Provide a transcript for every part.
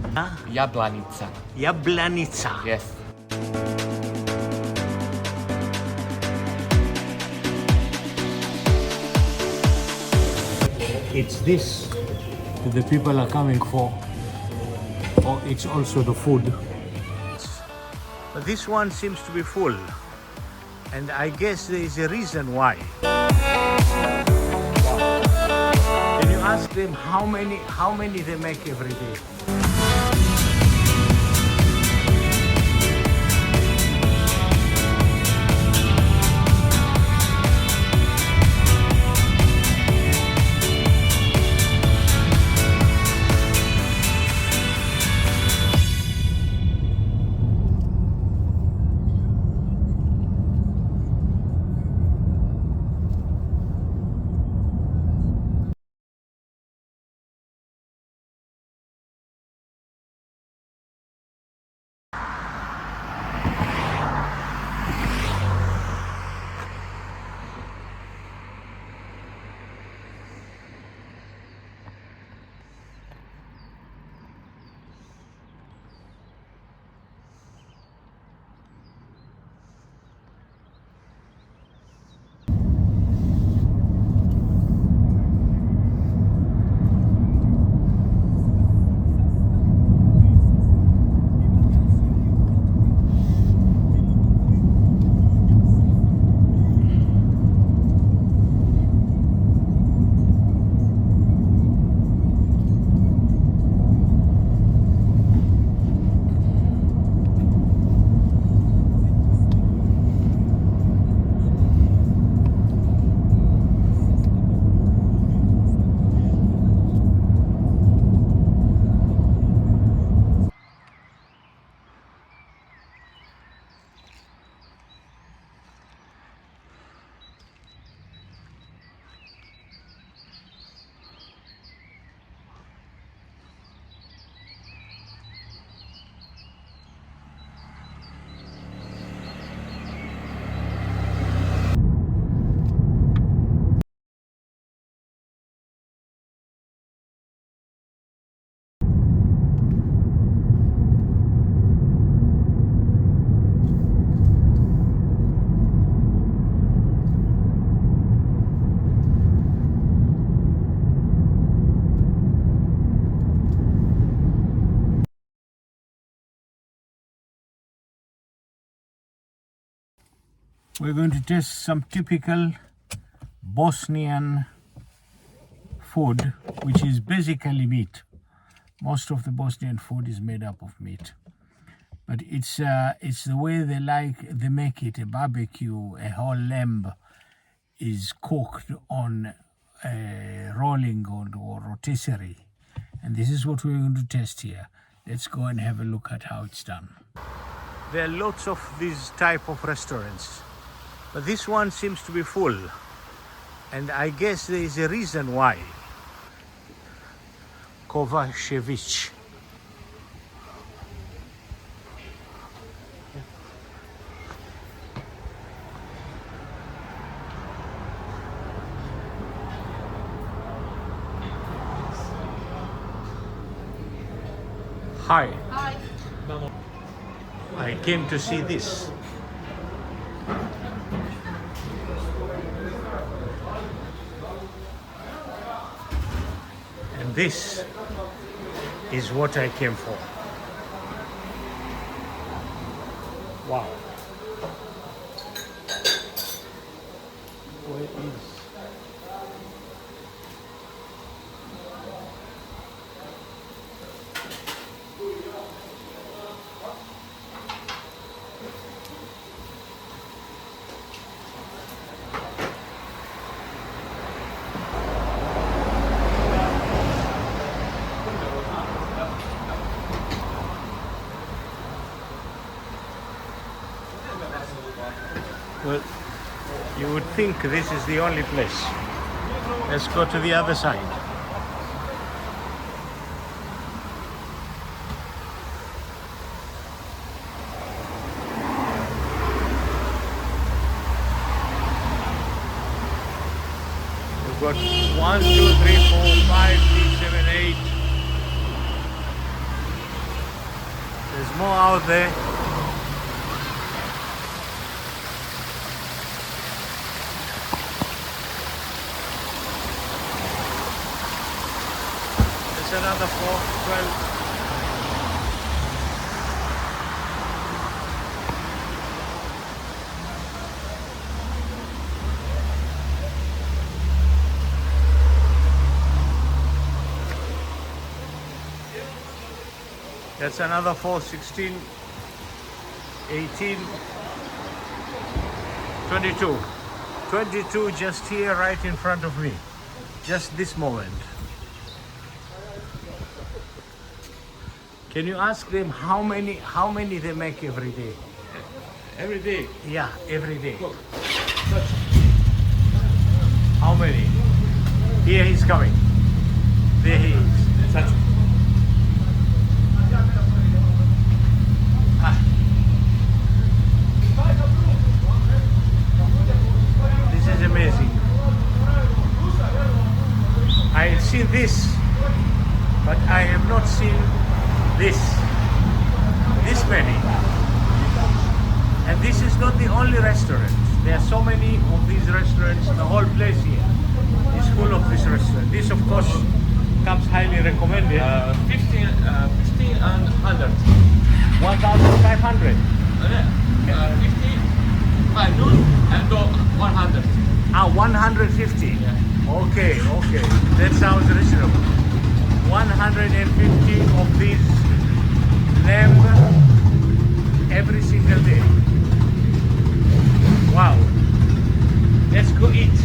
Jablanica. Jablanica. Yes. It's this that the people are coming for, or it's also the food. But this one seems to be full, and I guess there is a reason why. Can you ask them how many they make every day? We're going to test some typical Bosnian food, which is basically meat. Most of the Bosnian food is made up of meat, but it's the way they make it. A barbecue, a whole lamb is cooked on a rolling or rotisserie, and this is what we're going to test here. Let's go and have a look at how it's done. There are lots of these type of restaurants, but this one seems to be full, and I guess there is a reason why. Kovačević. Hi. Hi. I came to see this. And this is what I came for. Wow. Where is... Well, you would think this is the only place. Let's go to the other side. We've got 1, 2, 3, 4, 5, 6, 7, 8. There's more out there. There's another 412. That's another 4, 16, 18, 22. 22 just here right in front of me. Just this moment. Can you ask them how many they make every day? Every day. Yeah, every day. Look, touch. How many? Here he's coming. There he is. Touch. This is amazing. I have seen this, but I have not seen this many. And this is not the only restaurant. There are so many of these restaurants. The whole place here is full of this restaurant. This, of course, comes highly recommended. 15 and 100. 1,500. 15 by noon and go 100. 150. Yeah. Okay. That sounds reasonable. 150 of these lamb every single day. Wow. Let's go eat.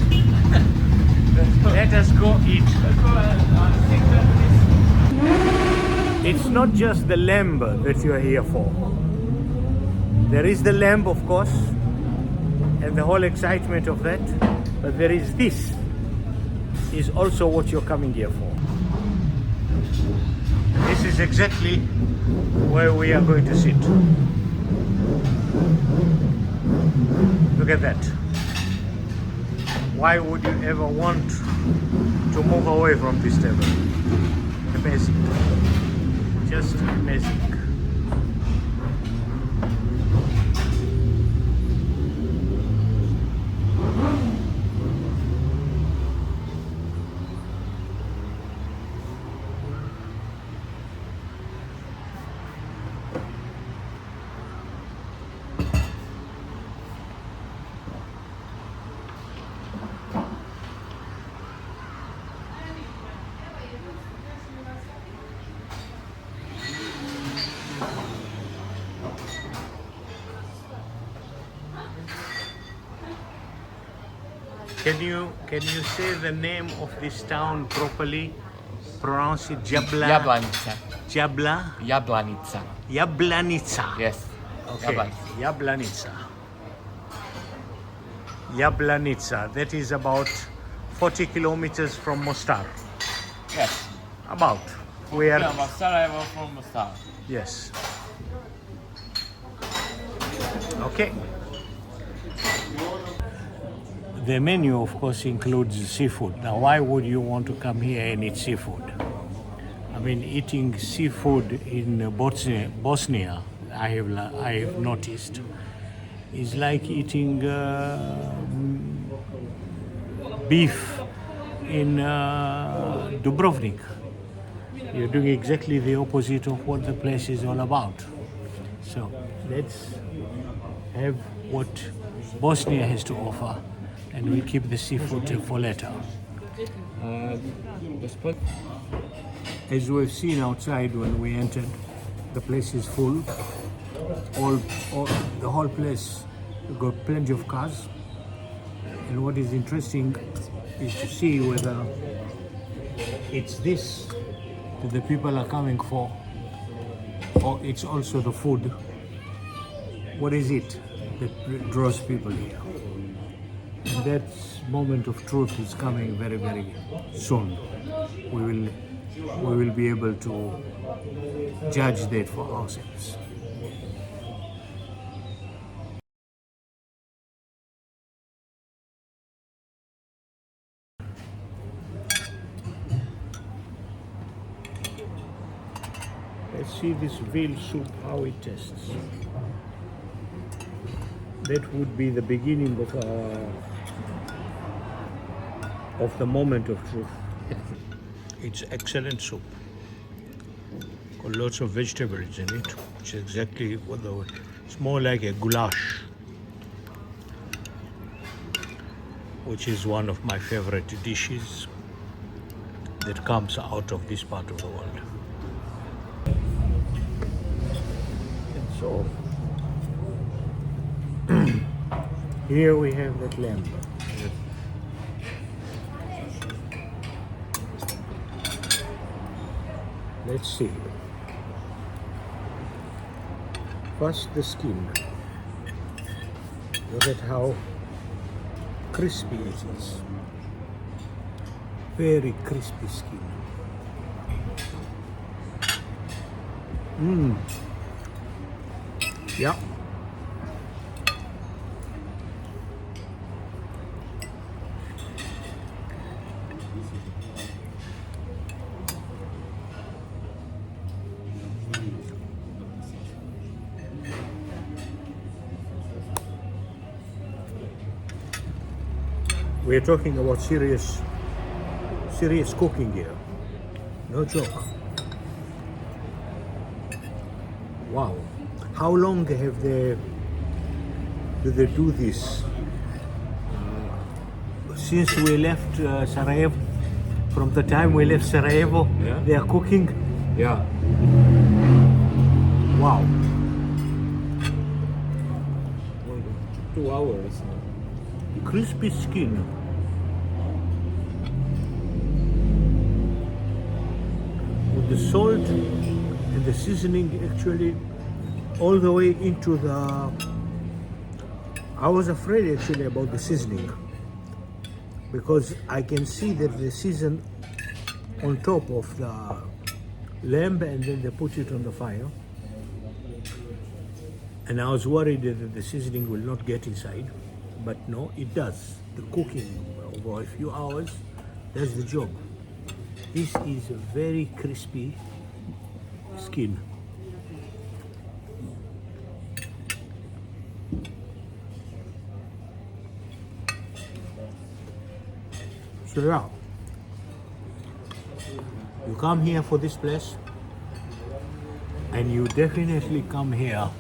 Let us go eat. It's not just the lamb that you are here for. There is the lamb, of course, and the whole excitement of that, but there is this is also what you're coming here for. This is exactly where we are going to sit. Look at that. Why would you ever want to move away from this table? Amazing. Just amazing. Can you say the name of this town properly? Pronounce it Jablanica. Jablanica. Yes. Okay. Jablanica. Jablanica. That is about 40 kilometers from Mostar. Yes. About. Where? Yeah, Sarajevo from Mostar. Yes. Okay. The menu, of course, includes seafood. Now, why would you want to come here and eat seafood? I mean, eating seafood in Bosnia, I have noticed, is like eating beef in Dubrovnik. You're doing exactly the opposite of what the place is all about. So let's have what Bosnia has to offer, and we'll keep the seafood for later. As we've seen outside when we entered, the place is full. The whole place got plenty of cars. And what is interesting is to see whether it's this that the people are coming for, or it's also the food. What is it that draws people here? And that moment of truth is coming very, very soon. We will be able to judge that for ourselves. Let's see this veal soup, how it tastes. That would be the beginning of the moment of truth. It's excellent soup. Got lots of vegetables in it, which is exactly what it's more like a goulash, which is one of my favorite dishes that comes out of this part of the world. And so, here we have that lamb. Let's see. First, the skin. Look at how crispy it is. Very crispy skin. Yeah. We're talking about serious cooking here. No joke. Wow. How long do they do this? Since we left Sarajevo, from the time we left Sarajevo, Yeah. they are cooking. Yeah. Wow. 2 hours. Crispy skin. With the salt and the seasoning actually all the way into the... I was afraid actually about the seasoning, because I can see that they season on top of the lamb and then they put it on the fire. And I was worried that the seasoning will not get inside, but no, it does. The cooking over a few hours does the job. This is a very crispy skin. So yeah, you come here for this place, and you definitely come here.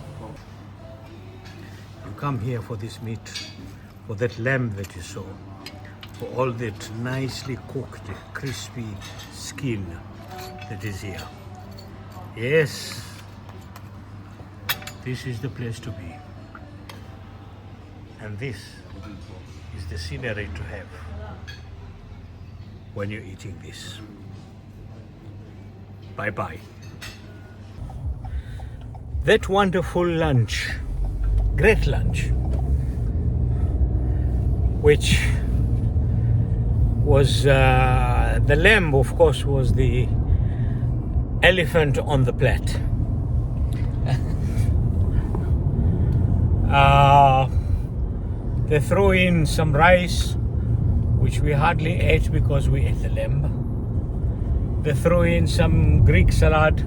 You come here for this meat, for that lamb that you saw, for all that nicely cooked, crispy skin that is here. Yes, this is the place to be. And this is the scenery to have when you're eating this. Bye-bye. That wonderful lunch, great lunch, which was the lamb, of course, was the elephant on the plate. They threw in some rice, which we hardly ate because we ate the lamb. They threw in some Greek salad,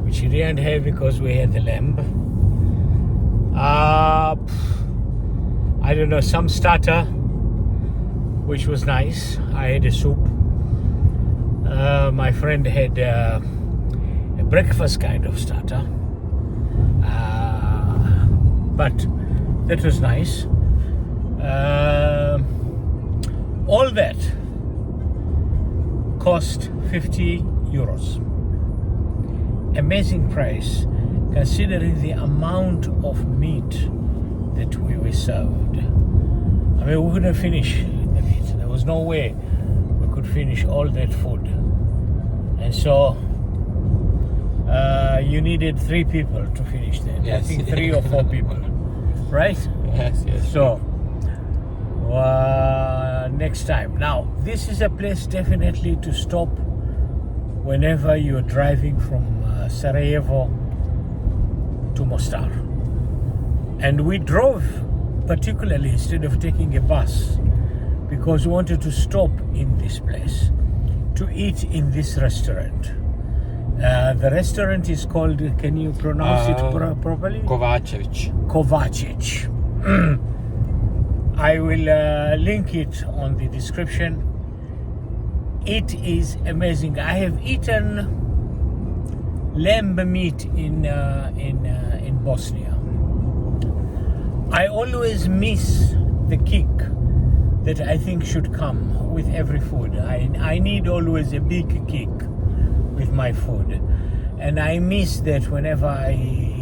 which we didn't have because we had the lamb. I don't know, some starter, which was nice. I had a soup. My friend had a breakfast kind of starter. But that was nice. All that cost 50 euros. Amazing price, considering the amount of meat that we were served. I mean, we couldn't finish the meat. There was no way we could finish all that food. And so you needed 3 people to finish that. Yes. I think 3 or 4 people, right? Yes, yes. So next time. Now, this is a place definitely to stop whenever you're driving from Sarajevo to Mostar. And we drove particularly instead of taking a bus because we wanted to stop in this place to eat in this restaurant. The restaurant is called, can you pronounce it properly? Kovačević. Kovačević. I will link it on the description. It is amazing. I have eaten lamb meat in Bosnia. I always miss the kick that I think should come with every food. I need always a big kick with my food, and I miss that whenever I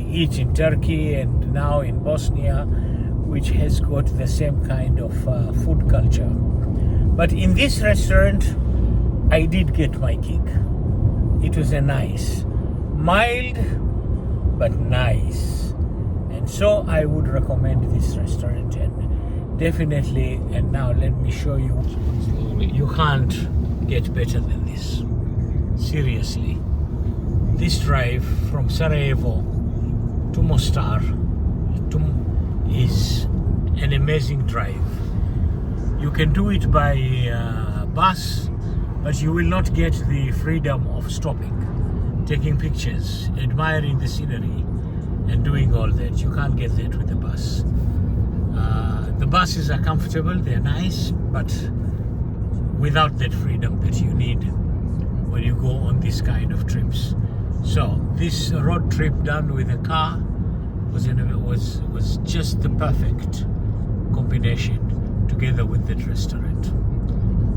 eat in Turkey and now in Bosnia, which has got the same kind of food culture. But in this restaurant, I did get my kick. It was a nice, mild, but nice. And so I would recommend this restaurant, and definitely, and now let me show you, you can't get better than this. Seriously. This drive from Sarajevo to Mostar is an amazing drive. You can do it by bus, but you will not get the freedom of stopping, taking pictures, admiring the scenery, and doing all that. You can't get that with the bus. The buses are comfortable, they're nice, but without that freedom that you need when you go on this kind of trips. So this road trip done with a car was just the perfect combination together with that restaurant.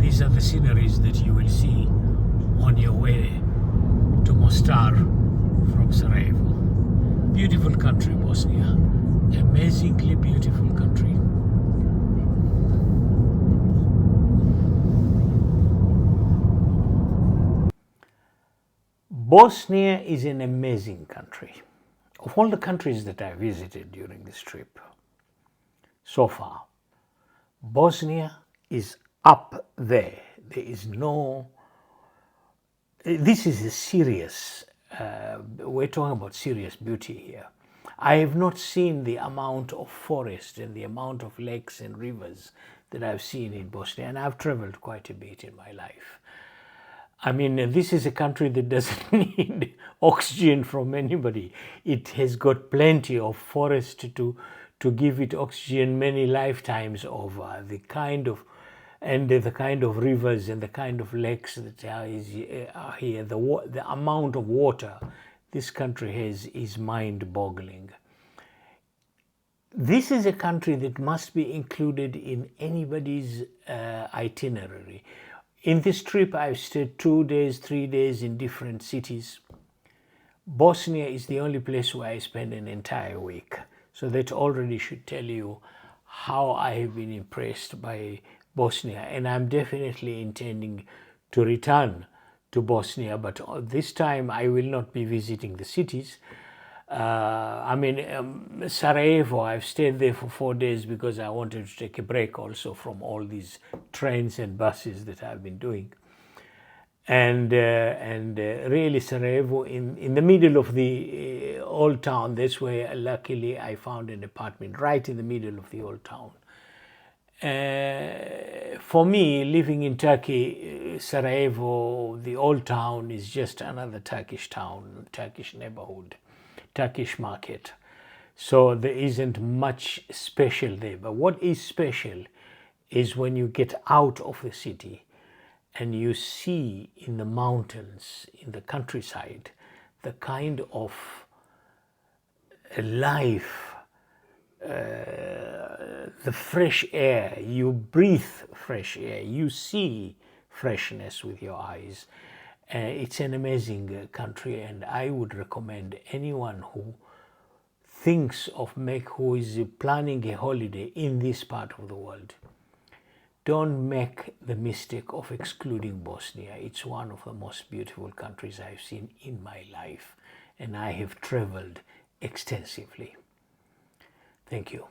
These are the sceneries that you will see on your way to Mostar from Sarajevo. Beautiful country, Bosnia. Amazingly beautiful country. Bosnia is an amazing country. Of all the countries that I visited during this trip so far, Bosnia is up there. There is no, this is a serious, we're talking about serious beauty here. I have not seen the amount of forest and the amount of lakes and rivers that I've seen in Bosnia, and I've traveled quite a bit in my life. I mean, this is a country that doesn't need oxygen from anybody. It has got plenty of forest to give it oxygen many lifetimes over. The kind of rivers and the kind of lakes that are here, the amount of water this country has is mind-boggling. This is a country that must be included in anybody's itinerary. In this trip, I've stayed 2 days, 3 days in different cities. Bosnia is the only place where I spend an entire week. So that already should tell you how I have been impressed by Bosnia. And I'm definitely intending to return to Bosnia, but this time I will not be visiting the cities. Sarajevo, I've stayed there for 4 days because I wanted to take a break also from all these trains and buses that I've been doing. And really Sarajevo, in the middle of the old town, that's where luckily I found an apartment right in the middle of the old town. For me, living in Turkey, Sarajevo, the old town is just another Turkish town, Turkish neighborhood, Turkish market. So there isn't much special there. But what is special is when you get out of the city and you see in the mountains, in the countryside, the kind of life, the fresh air, you breathe fresh air, you see freshness with your eyes. It's an amazing country, and I would recommend anyone who who is planning a holiday in this part of the world, don't make the mistake of excluding Bosnia. It's one of the most beautiful countries I've seen in my life, and I have traveled extensively. Thank you.